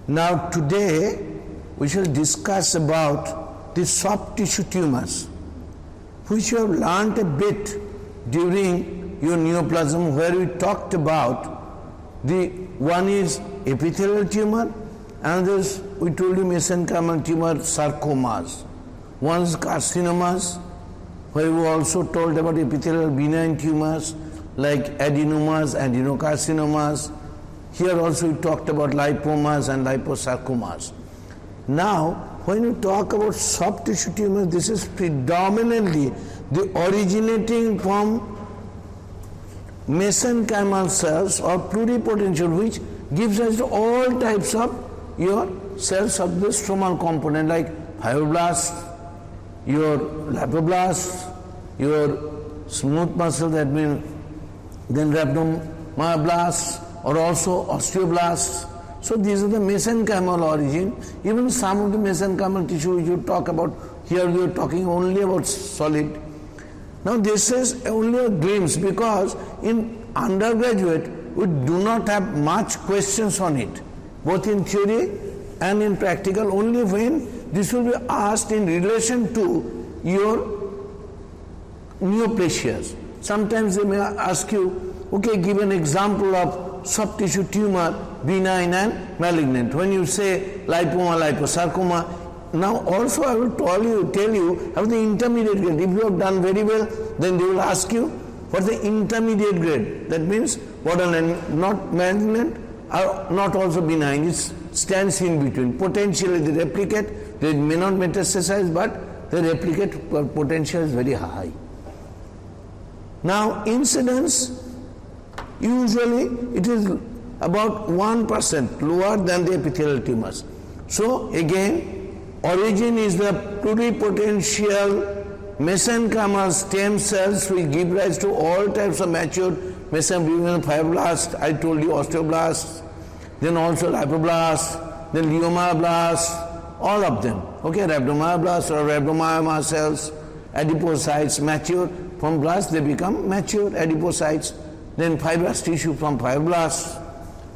Now today we shall discuss about the soft tissue tumors, which you have learnt a bit during your neoplasm, where we talked about the one is epithelial tumor, another is, we told you, mesenchymal tumor sarcomas. One is carcinomas, where we also told about epithelial benign tumors like adenomas, adenocarcinomas. Here also we talked about lipomas and liposarcomas. Now, when you talk about soft tissue tumors, this is predominantly the originating from mesenchymal cells or pluripotential, which gives us to all types of your cells of the stromal component like fibroblasts, your lipoblasts, your smooth muscle, that means then rhabdomyoblasts, or also osteoblasts. So these are the mesenchymal origin. Even some of the mesenchymal tissue which you talk about, here we are talking only about solid. Now this is only a glimpse, because in undergraduate we do not have much questions on it, both in theory and in practical, only when this will be asked in relation to your neoplasias. Sometimes they may ask you, okay, give an example of soft tissue tumor, benign and malignant. When you say lipoma, liposarcoma, now also I will tell you about the intermediate grade. If you have done very well, then they will ask you what the intermediate grade. That means borderline, not malignant or not also benign. It stands in between. Potentially they replicate, they may not metastasize, but the replicate potential is very high. Now incidence, usually it is about 1% lower than the epithelial tumors. So again, origin is the pluripotential mesenchymal stem cells which give rise to all types of matured mesenchymal fibroblasts. I told you osteoblasts, then also lipoblasts, then leiomyoblasts, all of them. Okay, rhabdomyoblasts or rhabdomyoma cells, adipocytes mature. From blasts they become mature adipocytes, then fibrous tissue from fibroblasts.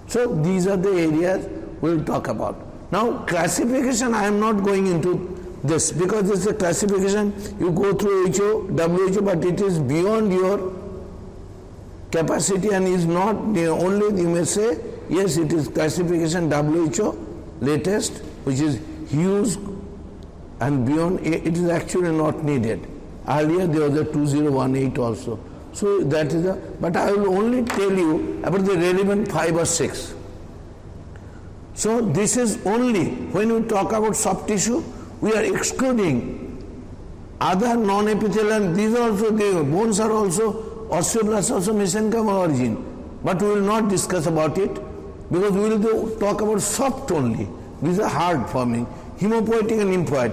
So these are the areas we will talk about. Now classification, I am not going into this, because this is a classification you go through WHO, but it is beyond your capacity and is not only, you may say, yes, it is classification WHO latest, which is huge and beyond, it is actually not needed. Earlier there was a 2018 also. So that is but I will only tell you about the relevant 5 or 6. So this is only, when we talk about soft tissue, we are excluding other non-epithelial, these are also, the bones are also, osteoblasts also mesenchymal origin. But we will not discuss about it, because we will talk about soft only. These are hard forming, hemopoietic and lymphoid,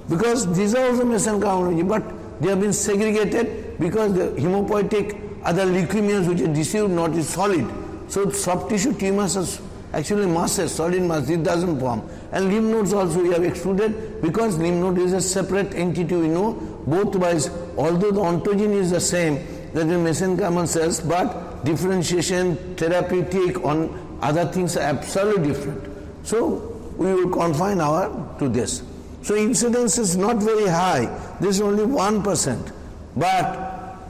because these are also mesenchymal origin, but they have been segregated because the hemopoietic are the leukemias which are diffuse, not is solid. So soft tissue tumors are actually masses, solid mass, it doesn't form. And lymph nodes also we have excluded, because lymph node is a separate entity, we know, both wise, although the ontogeny is the same, that the mesenchymal cells, but differentiation, therapeutic, on other things are absolutely different. So we will confine to this. So incidence is not very high, this is only 1%, but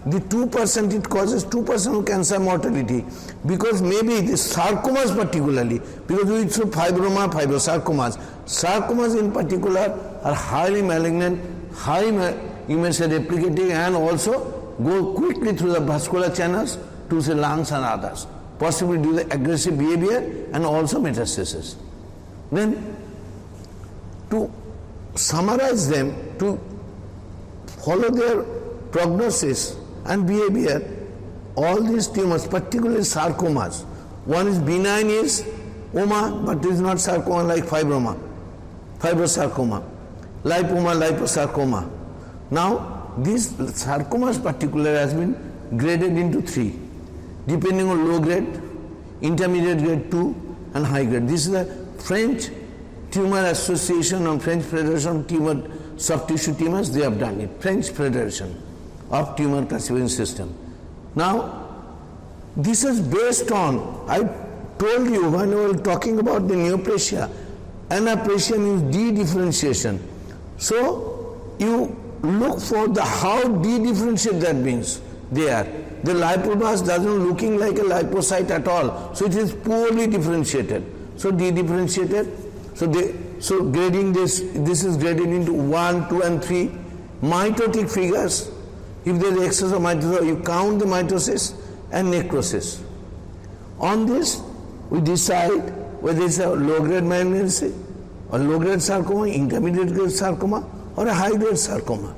the 2%, it causes 2% of cancer mortality, because maybe the sarcomas particularly, because we saw fibroma, fibrosarcomas. Sarcomas in particular are highly malignant, you may say replicating, and also go quickly through the vascular channels to the lungs and others, possibly due to the aggressive behavior and also metastasis. Then to summarize them, to follow their prognosis and behavior, all these tumors, particularly sarcomas, one is benign, is oma, but it is not sarcoma like fibroma, fibrosarcoma, lipoma, liposarcoma. Now these sarcomas particular has been graded into 3, depending on low grade, intermediate grade 2 and high grade. This is the French Tumor Association and French Federation of Tumor Soft Tissue Tumors, they have done it. French Federation of Tumor Classification System. Now, this is based on, I told you when we were talking about the neoplasia, Anaplasia means de-differentiation. So you look for the how de-differentiate that means there. The lipoblast doesn't looking like a lipocyte at all. So it is poorly differentiated. So de-differentiated. So grading this is graded into 1, 2 and 3. Mitotic figures. If there is excess of mitosis, you count the mitosis and necrosis. On this, we decide whether it's a low-grade malignancy, or low-grade sarcoma, intermediate-grade sarcoma, or a high-grade sarcoma.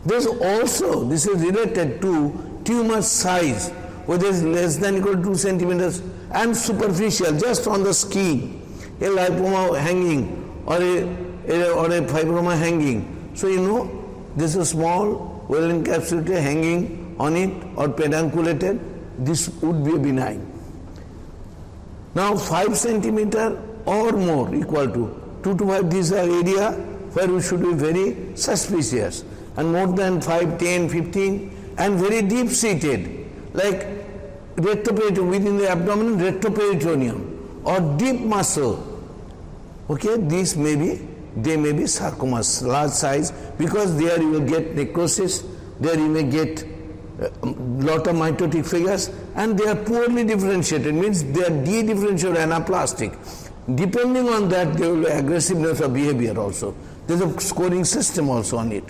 There's also, this is related to tumor size, whether it's less than or equal to 2 centimeters, and superficial, just on the skin, a lipoma hanging, or a fibroma hanging. So you know, there's a small, well-encapsulated hanging on it, or pedunculated, this would be a benign. Now 5 centimeter or more equal to 2 to 5, these are area where we should be very suspicious, and more than 5, 10, 15 and very deep seated like retroperitoneum, within the abdomen retroperitoneum or deep muscle. Okay, these may be, they may be sarcomas, large size, because there you will get necrosis, there you may get lot of mitotic figures, and they are poorly differentiated, means they are de-differentiated anaplastic. Depending on that, there will be aggressiveness of behavior also. There is a scoring system also on it.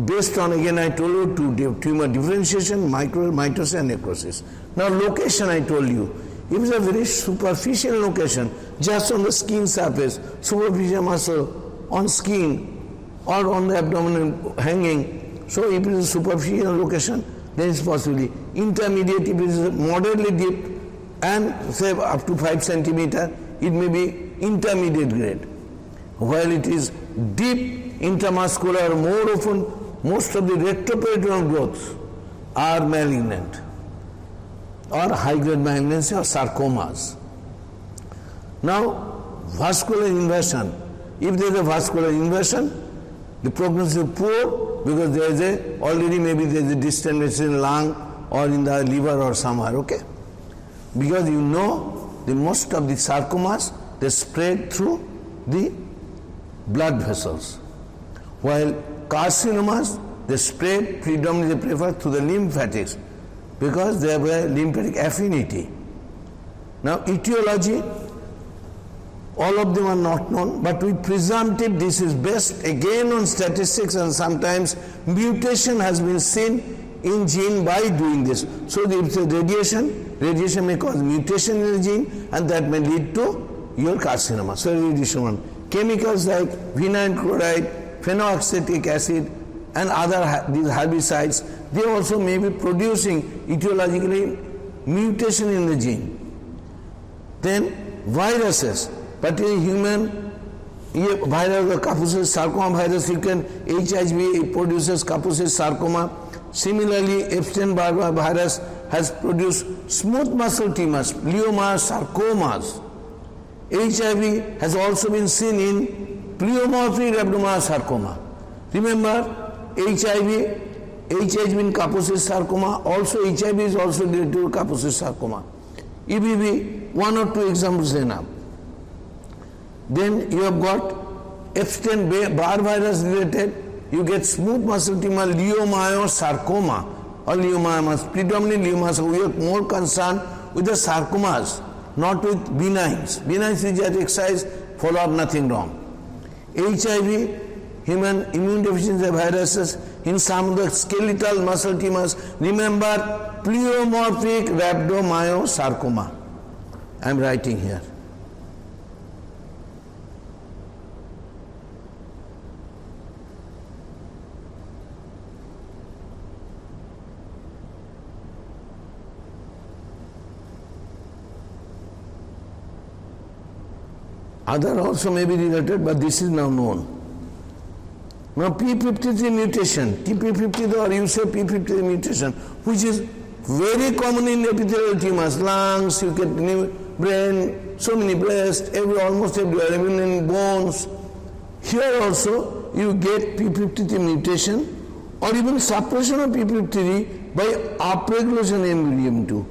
Based on, again I told you, tumor differentiation, mitosis and necrosis. Now location I told you, if it's a very superficial location, just on the skin surface, superficial muscle on skin or on the abdomen hanging, so if it is a superficial location, then it's possibly intermediate. If it is moderately deep and say up to 5 centimeter, it may be intermediate grade. While it is deep intramuscular, more often most of the retroperitoneal growths are malignant or high-grade malignancy or sarcomas. Now, vascular inversion. If there is a vascular inversion, the prognosis is poor because there is already maybe there is a distant message in lung or in the liver or somewhere, okay? Because you know the most of the sarcomas, they spread through the blood vessels, while carcinomas, they spread predominantly, they prefer through the lymphatics because they have a lymphatic affinity. Now etiology, all of them are not known, but we presumptive this is best again on statistics, and sometimes mutation has been seen in gene by doing this. So if it's a radiation may cause mutation in the gene, and that may lead to your carcinoma. So radiation one. Chemicals like vinyl chloride, phenoxytic acid and other these herbicides, they also may be producing etiologically mutation in the gene. Then viruses, particularly human virus, Kaposi sarcoma virus, you can HIV produces Kaposi sarcoma. Similarly, Epstein-Barr virus has produced smooth muscle tumors, gliomas, sarcomas. HIV has also been seen in pleomorphic rhabdomyosarcoma. Remember, HIV in Kaposi sarcoma, also HIV is also related to Kaposi sarcoma. EBV, 1 or 2 examples enough. Then you have got Epstein-Barr virus related, you get smooth muscle tumor, leiomyosarcoma or leiomyomas, predominantly leiomyosarcoma. We are more concerned with the sarcomas, not with benigns. Benigns is just exercise, follow up, nothing wrong. HIV, human immune deficiency viruses, in some of the skeletal muscle tumors, remember pleomorphic rhabdomyosarcoma. I am writing here. Other also may be related, but this is now known. Now P53 mutation, TP53 or you say P53 mutation, which is very common in epithelial tumors, lungs, you get brain, so many breast, almost everywhere, even in bones. Here also you get P53 mutation or even suppression of P53 by upregulation in medium 2.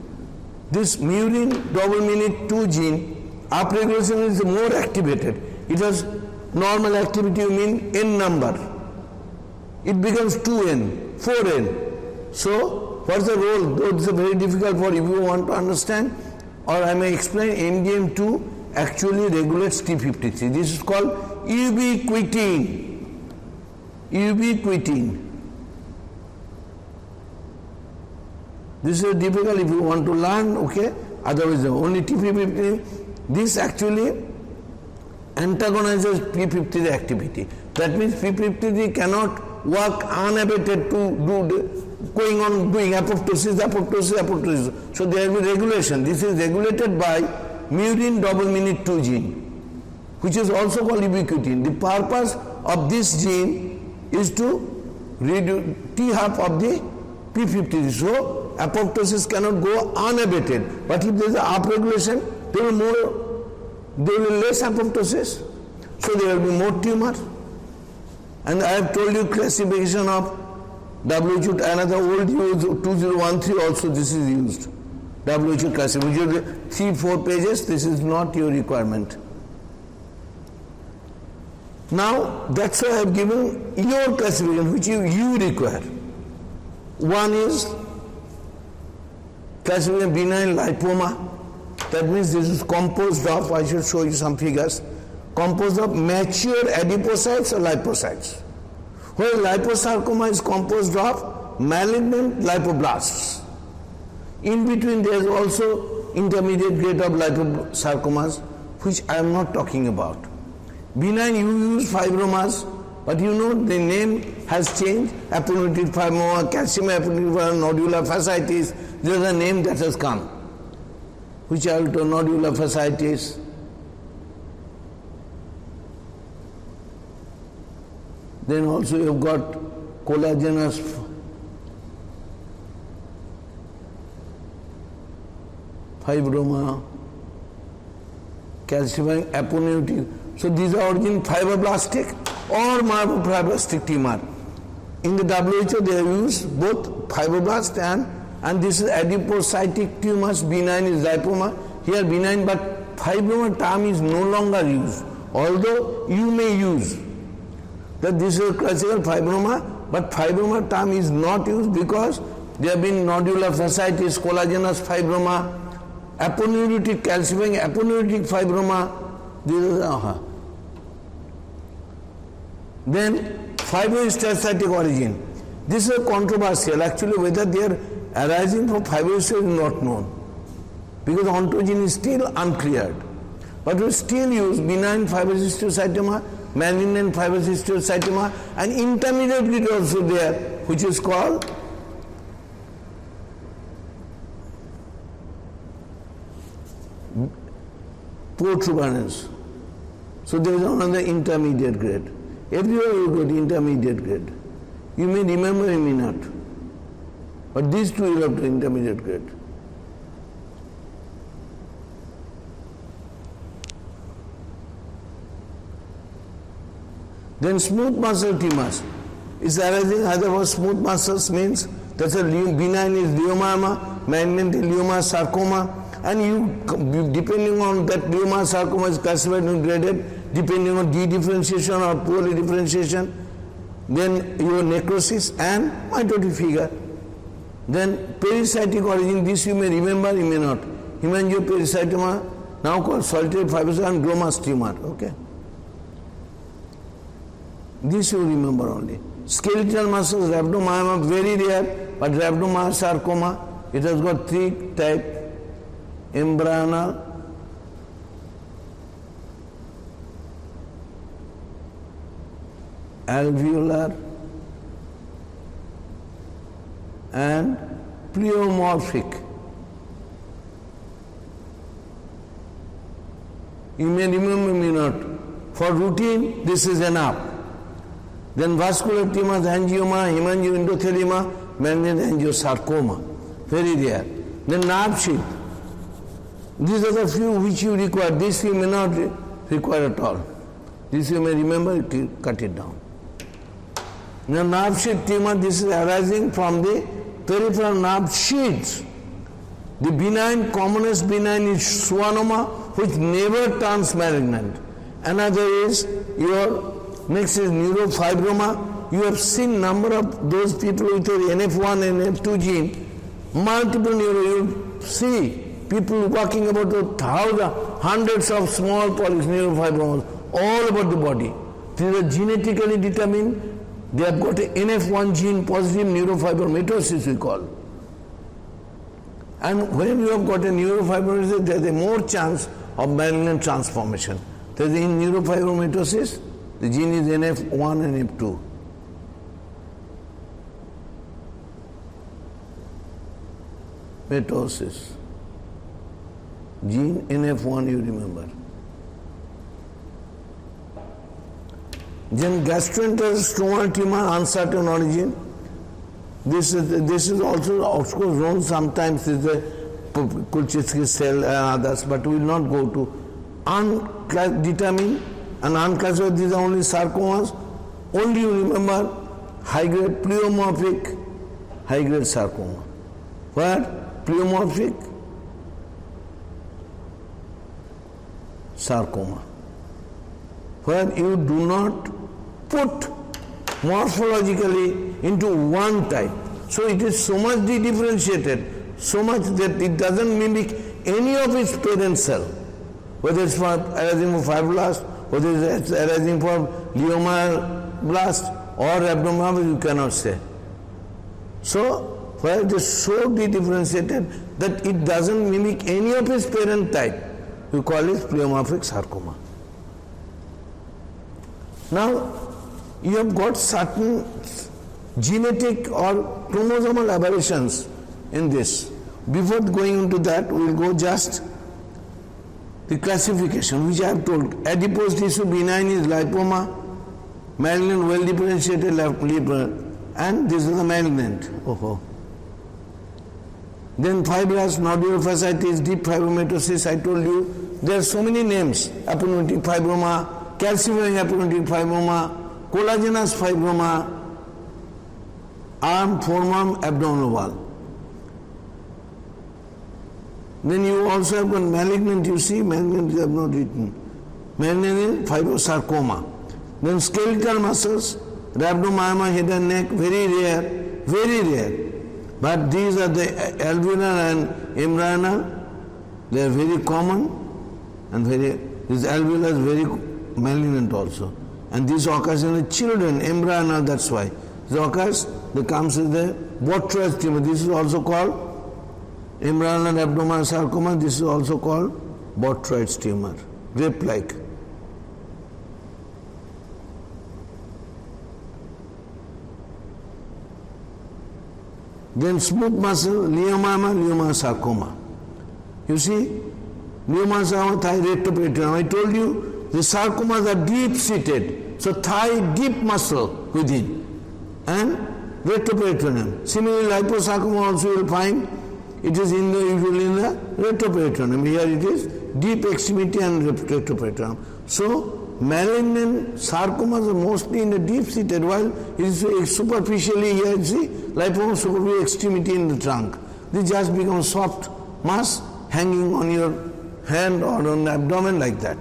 This murin double minute 2 gene Upregulation is more activated. It has normal activity, you mean n number. It becomes 2n, 4n. So, what's the role? Though it's very difficult for if you want to understand, or I may explain, MDM2 actually regulates T53. This is called ubiquitin. Ubiquitin. This is difficult if you want to learn, okay? Otherwise, only T53. This actually antagonizes P53 activity. That means P53 cannot work unabated to going on doing apoptosis. So there will be regulation. This is regulated by murin double minute 2 gene, which is also called ubiquitin. The purpose of this gene is to reduce T half of the P53. So apoptosis cannot go unabated. But if there is a upregulation, there will be less apoptosis. So there will be more tumor. And I have told you classification of WHO, another old use 2013 also this is used. WHO classification, 3-4 pages, this is not your requirement. Now that's why I have given your classification which you require. One is classification benign lipoma. That means this is composed of, I should show you some figures, composed of mature adipocytes or lipocytes. Where liposarcoma is composed of malignant lipoblasts. In between there is also intermediate grade of liposarcomas, which I am not talking about. Benign you use fibromas, but you know the name has changed. Aponeuritic fibroma, calcium aponeuritic nodular fasciitis, there is a name that has come. Which are nodular fasciitis. Then also you have got collagenous fibroma, calcifying aponeuritic. So these are origin fibroblastic or myofibroblastic tumor. In the WHO they have used both fibroblast and this is adipocytic tumors, benign is lipoma. Here benign, but fibroma term is no longer used. Although you may use that this is a classical fibroma, but fibroma term is not used because there have been nodular fasciitis, collagenous fibroma, aponeuritic calcifying aponeuritic fibroma. This is Then fibrohistiocytic origin. This is controversial. Actually, whether they are arising from fibrohistiocyte is not known because ontogeny is still uncleared. But we still use benign fibrohistiocytoma, malignant fibrohistiocytoma, and intermediate grade also there, which is called protuberance. So there is another intermediate grade. Everywhere you go to intermediate grade. You may remember, you may not. But these two you have to intermediate grade. Then smooth muscle tumors is arising either for smooth muscles means that's a benign is leiomyoma, malignant is leiomyosarcoma, and you depending on that leiomyosarcoma is classified and graded depending on dedifferentiation or poorly differentiation, then your necrosis and mitotic figure. Then pericytic origin, this you may remember, you may not. Hemangiopericytoma, now called solitary fibrosis and glomus tumor, okay? This you remember only. Skeletal muscles, rhabdomyoma, very rare, but rhabdomyosarcoma, it has got 3 types, embryonal, alveolar, and pleomorphic. You may remember, may not. For routine, this is enough. Then vascular tumors, angioma, hemangioendothelioma, malignant angiosarcoma, very rare. Then nerve sheath. These are the few which you require. This you may not require at all. This you may remember, cut it down. Now nerve sheath tumor, this is arising from the peripheral nerve sheaths. The benign, commonest benign is schwannoma, which never turns malignant. Another is next is neurofibroma. You have seen number of those people with an NF1 and NF2 gene, multiple you see people walking about hundreds of small polyps, neurofibromas, all over the body. These are genetically determined. They have got an NF1 gene positive neurofibromatosis, we call. And when you have got a neurofibromatosis, there is a more chance of malignant transformation. There is in neurofibromatosis, the gene is NF1 and NF2. Mitosis. Gene NF1 you remember. Then gastrointestinal tumor, uncertain origin. This is also of course known sometimes is the Kulchitsky cell and others, but we will not go to undetermined and unclassified. These are only sarcomas. Only you remember high-grade pleomorphic, high-grade sarcoma. Where pleomorphic sarcoma, where you do not put morphologically into one type. So it is so much differentiated, so much that it doesn't mimic any of its parent cell, whether it's arising from fibroblast, whether it's arising from glioblast or abdominal, you cannot say. So, where it is so differentiated that it doesn't mimic any of its parent type, you call it pleomorphic sarcoma. Now, you have got certain genetic or chromosomal aberrations in this. Before going into that, we will go just the classification which I have told. Adipose tissue benign is lipoma, malignant well differentiated liver, and this is the malignant. Then fibrous nodular fasciitis, deep fibromatosis, I told you, there are so many names, aponeuritic fibroma, calcifying aponeuritic fibroma, collagenous fibroma, arm, forearm, abdominal wall. Then you also have got malignant, you see, malignant you have not written. Malignant is fibrosarcoma. Then skeletal muscles, rhabdomyoma, head and neck, very rare, very rare. But these are the alveolar and embryonal, they are very common and this alveolar is very malignant also. And this occurs in the children, embryonal, that's why. This occurs, there comes with the Botrytis tumor. This is also called embryonal abdominal sarcoma, this is also called Botrytis tumor, grape-like. Then smooth muscle, leiomyoma sarcoma. You see, leiomyoma sarcoma, thigh retroperitoneum. I told you, the sarcomas are deep-seated. So thigh deep muscle within and retroperitoneum. Similarly, liposarcoma also you will find it is usually in the retroperitoneum. Here it is deep extremity and retroperitoneum. So malignant sarcomas are mostly in the deep-seated, while it is superficially here, you see, lipoma superficial extremity in the trunk. They just become soft mass hanging on your hand or on the abdomen like that.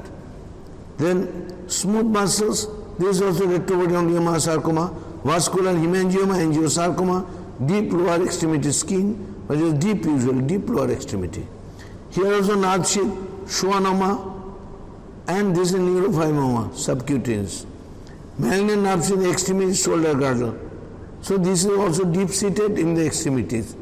Then smooth muscles, this is also retroperitoneal sarcoma, vascular hemangioma, angiosarcoma, deep lower extremity skin, but it is deep usually, deep lower extremity. Here also nerve sheath, schwannoma, and this is neurofibroma, subcutaneous. Malignant nerve sheath, extremity, shoulder girdle. So this is also deep-seated in the extremities.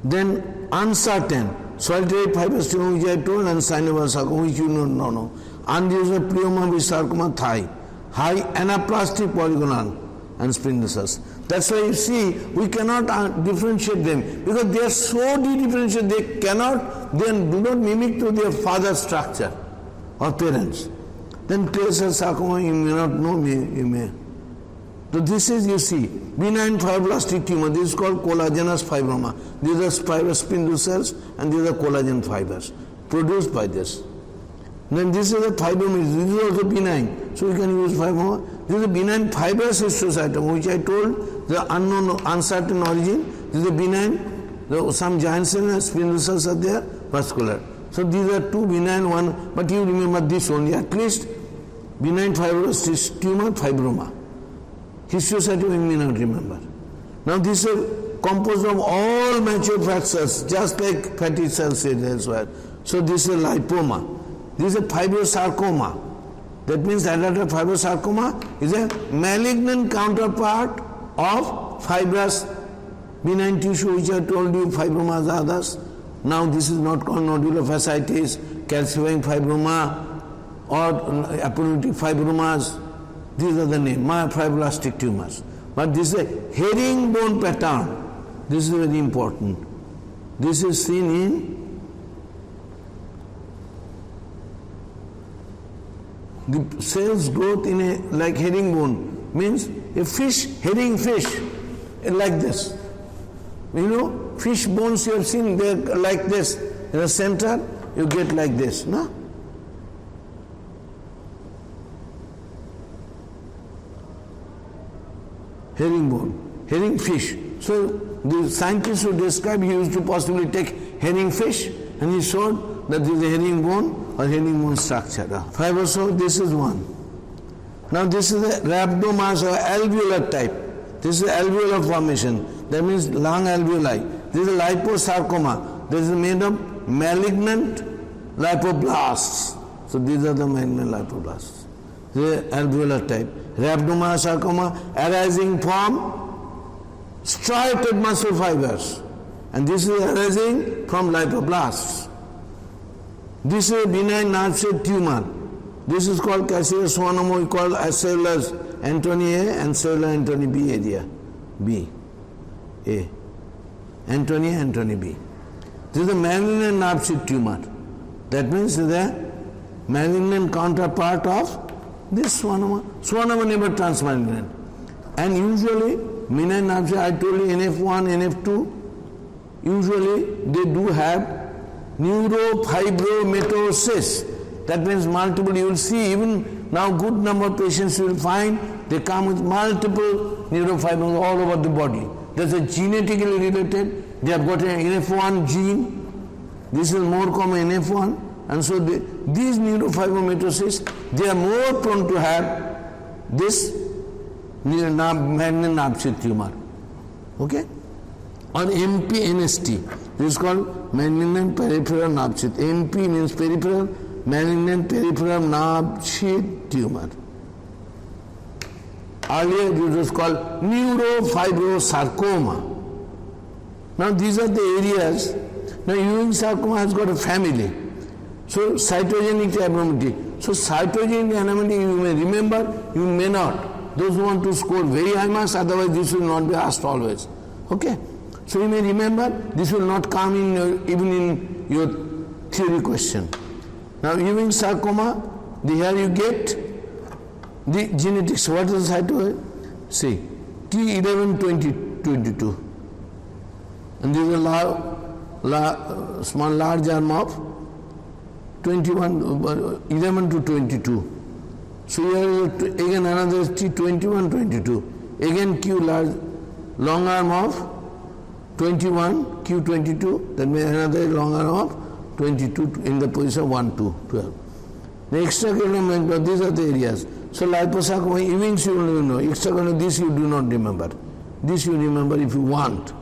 Then uncertain, solitary fibrous tumor which I told, and synovial sarcoma which you don't know. Unusual pleomorphic sarcoma, thigh, high anaplastic polygonal and spinosus. That's why you see, we cannot differentiate them because they are so differentiated, they do not mimic to their father's structure or parents. Then tracer sarcoma, you may not know, you may. So this is, you see, benign fibroblastic tumor, this is called collagenous fibroma. These are fibrous spindle cells and these are collagen fibers produced by this. Then this is a fibrosis, this is also benign, so we can use fibroma. This is a benign fibrous histiocytoma, which I told, the unknown, uncertain origin. This is a benign, some giant cells and spindle cells are there, vascular. So these are two benign one, but you remember this only, at least benign fibrous tumor, fibroma. Histiocytoma you may not remember. Now this is composed of all mature fat cells, just like fatty cells as well. So this is lipoma. This is a fibrosarcoma. That means adult fibrosarcoma is a malignant counterpart of fibrous benign tissue, which I told you, fibromas are others. Now this is not called nodular fasciitis, calcifying fibroma, or aponeuritic fibromas. These are the names, myofibroblastic tumors. But this is a herringbone pattern. This is very important. This is seen in the cell's growth in a like herringbone, means a fish, herring fish, like this. You know, fish bones you have seen, they're like this. In the center, you get like this, no? Herringbone, herring fish. So the scientist who described, he used to possibly take herring fish, and he showed that this is a herringbone or herringbone structure. Fibroso, this is one. Now this is a rhabdomas or alveolar type. This is alveolar formation. That means lung alveoli. This is a liposarcoma. This is made of malignant lipoblasts. So these are the malignant lipoblasts. This is alveolar type. Rhabdomyosarcoma arising from striated muscle fibers. And this is arising from lipoblasts. This is a benign nerve sheath tumor. This is called carcinoma, we call acellular Antony A and cellular Antony B area. B. A. Antony A, Antony B. This is a malignant nerve sheath tumor. That means the malignant counterpart of this schwannoma. Schwannoma never transmalignant. And usually, benign nerve sheath, I told you NF1, NF2, usually they do have neurofibromatosis. That means multiple, you will see even now good number of patients you will find, they come with multiple neurofibromas all over the body. That's a genetically related, they have got an NF1 gene, this is more common NF1, and so these neurofibromatosis, they are more prone to have this malignant nerve sheath tumor. Okay? Or MPNST, this is called malignant peripheral nerve sheath. MP means peripheral, malignant peripheral nerve sheath tumor. Earlier it was called neurofibrosarcoma. Now these are the areas. Now Ewing sarcoma has got a family. So cytogenic abnormality. So cytogenic abnormality you may remember, you may not. Those who want to score very high marks, otherwise this will not be asked always. Okay? So you may remember, this will not come in even in your theory question. Now Ewing sarcoma, here you get the genetics. What is the cytogenic? See, T1122. And this is a small large arm of 11 to 22. So here again another T21, 22. Again Q large, long arm of 21, Q22, then another long arm of 22 in the position 1, 2, 12. The extracellular, these are the areas. So liposarcoma, Ewing's you will know. Extracellular, this you do not remember. This you remember if you want.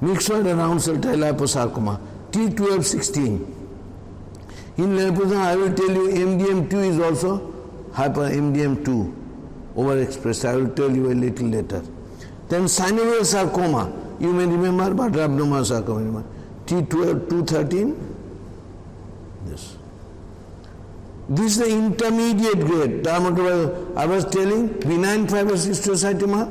Myxoid and round cell liposarcoma, T1216. In liposarcoma, I will tell you MDM2 is also hyper MDM2 overexpressed. I will tell you a little later. Then synovial sarcoma, you may remember, but rhabdomyosarcoma, T12, 213. This. This is the intermediate grade. I was telling benign fibrous histiocytoma,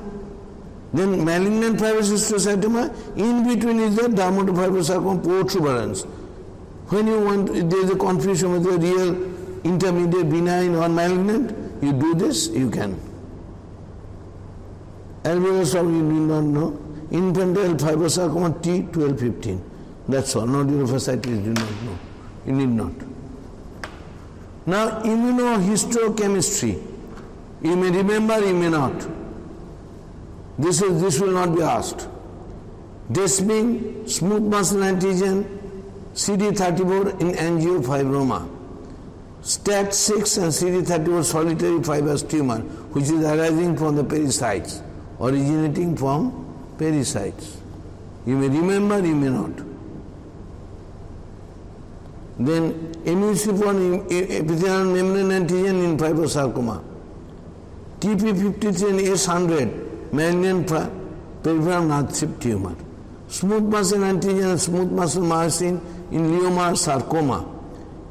then malignant fibrous histiocytoma, in between is the dermatofibrosarcoma protuberance. When you want, there is a confusion with the real intermediate, benign or malignant, you do this, you can. Alveolar sarcoma, you do not know. Infantile fibrosarcoma, T1215. That's all. Nodular fasciitis, you do not know. You need not. Now, immunohistochemistry. You may remember, you may not. This will not be asked. Desming, smooth muscle antigen, CD34 in angiofibroma. STAT6 and CD34 solitary fibrous tumor, which is arising from the pericytes, originating from pericytes. You may remember, you may not. Then emucipon epithelial membrane antigen in fibrosarcoma. TP53 and S100 malignant peripheral nerve tumor. Smooth muscle antigen and smooth muscle myosin in leomar sarcoma.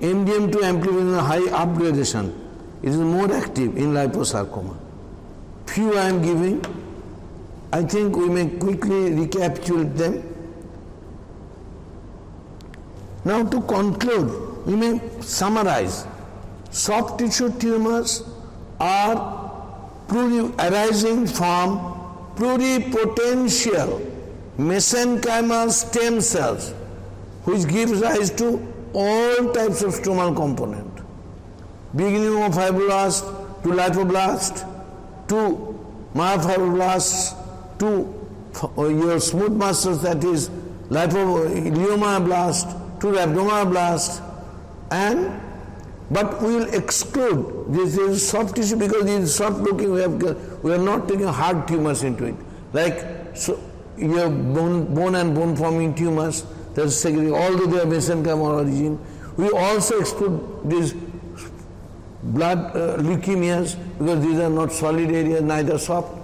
MDM2 amplification high upgradation. It is more active in liposarcoma. Few I am giving. I think we may quickly recapitulate them. Now to conclude, we may summarize. Soft tissue tumors are arising from pluripotential mesenchymal stem cells, which gives rise to all types of stromal component, beginning of fibroblast to lipoblast to myofibroblasts to your smooth muscles, that is leomablast to rhabdomablast, but we will exclude this is soft tissue because it is soft looking. We are not taking hard tumors into it, like your bone and bone forming tumors. That's segregated, although they are mesenchymal origin. We also exclude these blood leukemias because these are not solid areas, neither soft.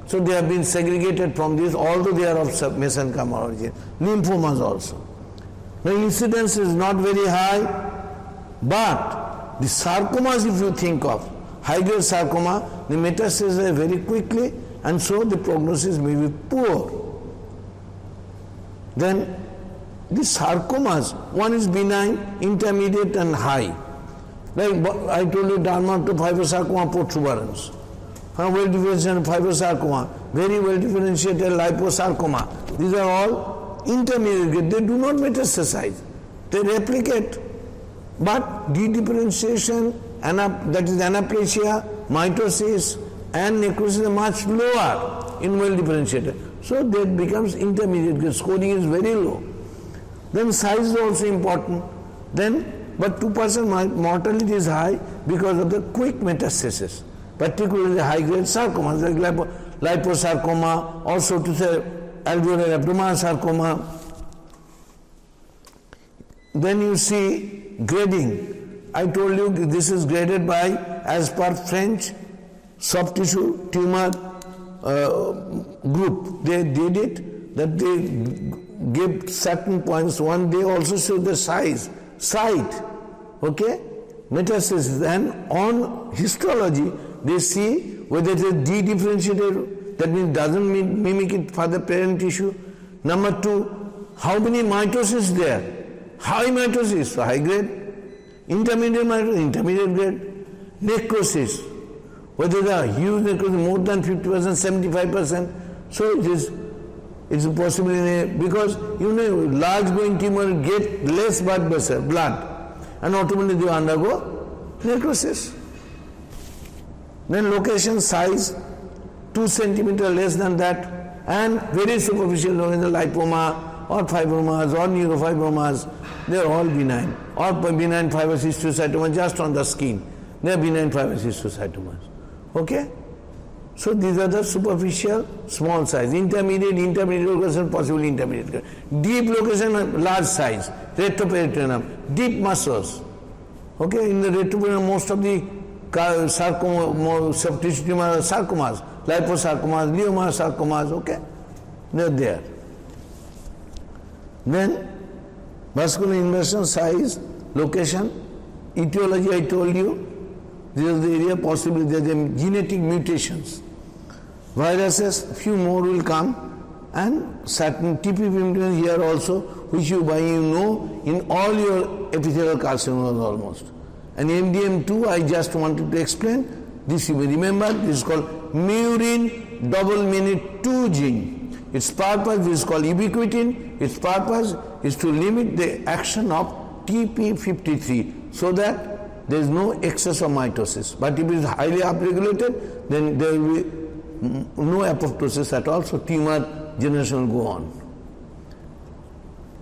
So they have been segregated from this, although they are of mesenchymal origin. Lymphomas also. The incidence is not very high, but the sarcomas, if you think of high-grade sarcoma, the metastases very quickly, and so the prognosis may be poor. Then the sarcomas, one is benign, intermediate and high. Like I told you, dermatofibrosarcoma protuberans. Well differentiated fibrosarcoma, very well differentiated liposarcoma. These are all intermediate. They do not metastasize. They replicate. But dedifferentiation, that is anaplasia, mitosis and necrosis are much lower in well differentiated. So that becomes intermediate. Scoring is very low. Then size is also important. But 2% mortality is high because of the quick metastasis, particularly high-grade sarcomas like liposarcoma, also to say alveolar abdominal sarcoma. Then you see grading. I told you this is graded by, as per French soft tissue tumor group. They did it, that they give certain points. One, they also show the size, site, okay, metastasis. And on histology, they see whether it is dedifferentiated, that means doesn't mimic it for the parent tissue. Number two, how many mitosis there? High mitosis, so high grade. Intermediate mitosis, intermediate grade. Necrosis, whether there are huge necrosis, more than 50%, 75%. So it's possible because large growing tumor get less blood vessel, and ultimately they undergo necrosis. Then location, size, 2 centimeter less than that, and very superficial in the lipoma or fibromas or neurofibromas, they are all benign. Or benign fibrous histiocytoma just on the skin. They are benign fibrous histiocytomas. Okay? So these are the superficial, small size. Intermediate location, possibly intermediate. Deep location, large size. Retroperitoneum, deep muscles. Okay, in the retroperitoneum, most of the sarcoma, soft tissue tumors, sarcomas, liposarcomas, leomar sarcomas, okay? They are there. Then, vascular inversion, size, location, etiology, I told you. This is the area, possibly there are genetic mutations. Viruses, few more will come, and certain TP53 here also, which you know in all your epithelial carcinomas almost. And MDM2, I just wanted to explain. This you may remember, this is called murin double minute 2 gene. Its purpose is called ubiquitin. Its purpose is to limit the action of TP53 so that there is no excess of mitosis. But if it is highly upregulated, then there will be no apoptosis at all, so tumor generation will go on.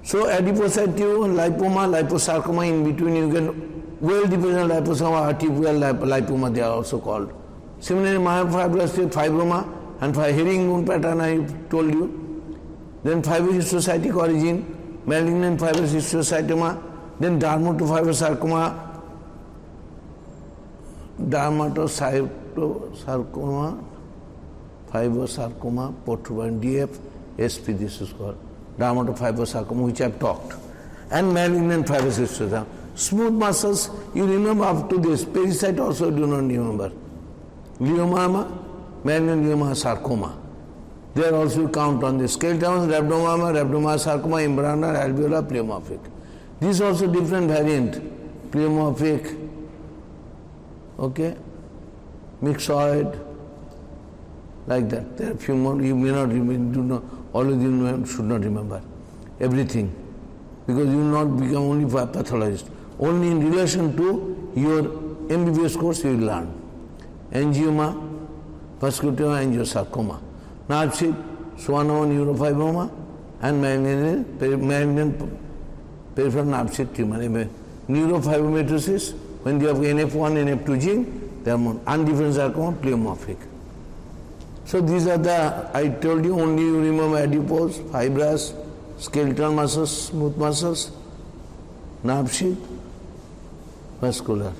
So adipocyte tube, lipoma, liposarcoma, in between you get well-differential liposoma, artificial lipoma, they are also called. Similarly, myofibrous tube, fibroma, and herringbone pattern I told you. Then fibrohistiocytic origin, malignant fibrous histiocytoma, then dermatofibrosarcoma, dermatocytosarcoma, fibrosarcoma, protuberant DF, SP this is called, dermatofibrosarcoma, which I have talked, and malignant fibrous histiocytoma. Smooth muscles, you remember up to this, pericyte also do not remember. Glioma, malignant glioma sarcoma. There also you count on the skeleton, rhabdomyoma sarcoma, embryonal, alveolar, pleomorphic. This also different variant, pleomorphic, okay, myxoid, like that. There are a few more, you may not remember, do not, all of you should not remember everything, because you will not become only a pathologist. Only in relation to your MBBS course you will learn. Angioma, vascular angiosarcoma, nerve sheath, schwannoma, neurofibroma, and malignant peripheral nerve sheath tumor. Neurofibromatosis, when you have NF1, NF2 gene, they are undifferentiated sarcoma, pleomorphic. So these are the, I told you, only you remember adipose, fibrous, skeletal muscles, smooth muscles, nerve sheath, vascular.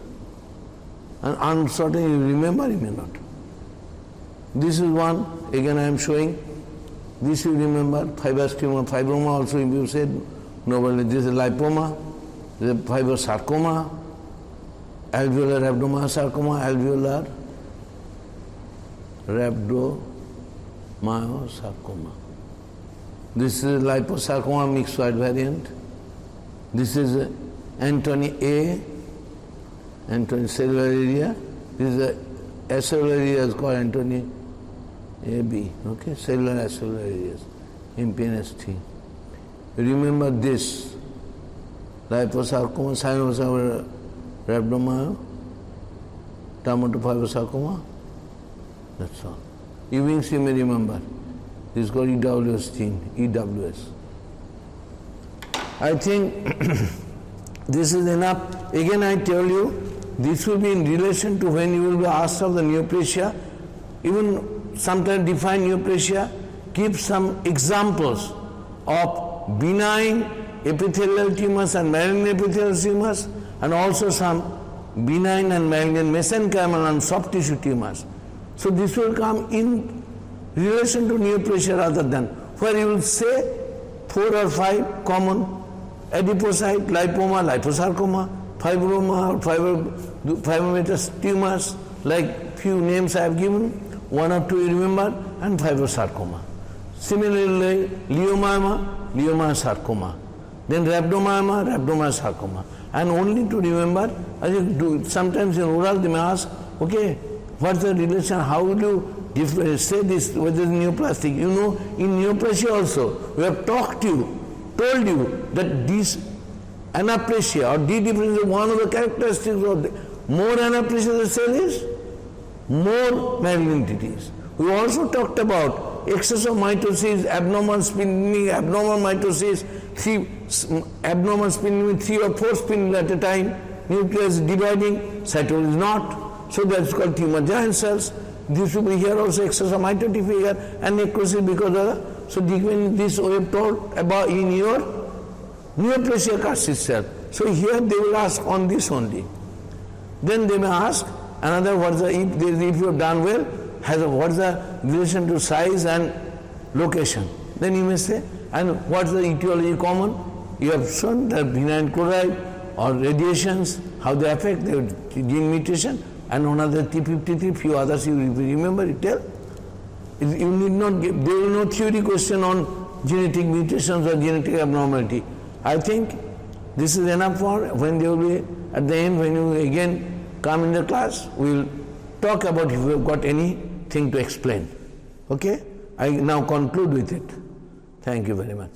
And uncertain you remember, you may not. This is one, again I am showing. This you remember, fibrous tumor, fibroma also if you said, nobody, this is lipoma, this is fibrosarcoma, alveolar rhabdomyosarcoma, alveolar rhabdomyosarcoma. This is liposarcoma myxoid variant. This is Antony A, Antony cellular area. This is the acellular area is called Antony AB. Okay, cellular acellular areas, MPNST. Remember this, liposarcoma, sinosarcoma, rhabdomyo, dermatofibrosarcoma. That's all. Ewings you may remember. This is called EWS gene, EWS. I think this is enough. Again I tell you, this will be in relation to when you will be asked of the neoplasia. Even sometimes define neoplasia, give some examples of benign epithelial tumors and malignant epithelial tumors, and also some benign and malignant mesenchymal and soft tissue tumors. So this will come in relation to neoplasia rather than, where you will say 4 or 5 common adipocyte, lipoma, liposarcoma, fibroma, fibromatous tumors, like few names I have given, 1 or 2 you remember, and fibrosarcoma. Similarly, leiomyoma, leiomyosarcoma, then rhabdomyosarcoma. And only to remember, as you do, sometimes in oral they may ask, okay, what's the relation, how will you say this, whether it's neoplastic? You know, in neoplasia also, we have told you that this anaplasia or de-differentiation is one of the characteristics of the more anaplasia the cell is, more malignant it is. We also talked about excess of mitosis, abnormal spindling, abnormal mitosis, abnormal spindling, 3 or 4 spindles at a time, nucleus dividing, cytosol is not. So that's called tumor giant cells. This will be here also excess of mitotic figure and necrosis because of the, so this we have told about in your neoplasia carcinoma cell. So here they will ask on this only. Then they may ask another, what's the, if you have done well, what's the relation to size and location? Then you may say, and what's the etiology common? You have shown that benign chloride or radiations, how they affect the gene mutation, and another T53, few others you remember, you tell. You need not give, there is no theory question on genetic mutations or genetic abnormality. I think this is enough for when they will be, at the end, when you again come in the class, we will talk about if you have got anything to explain. Okay? I now conclude with it. Thank you very much.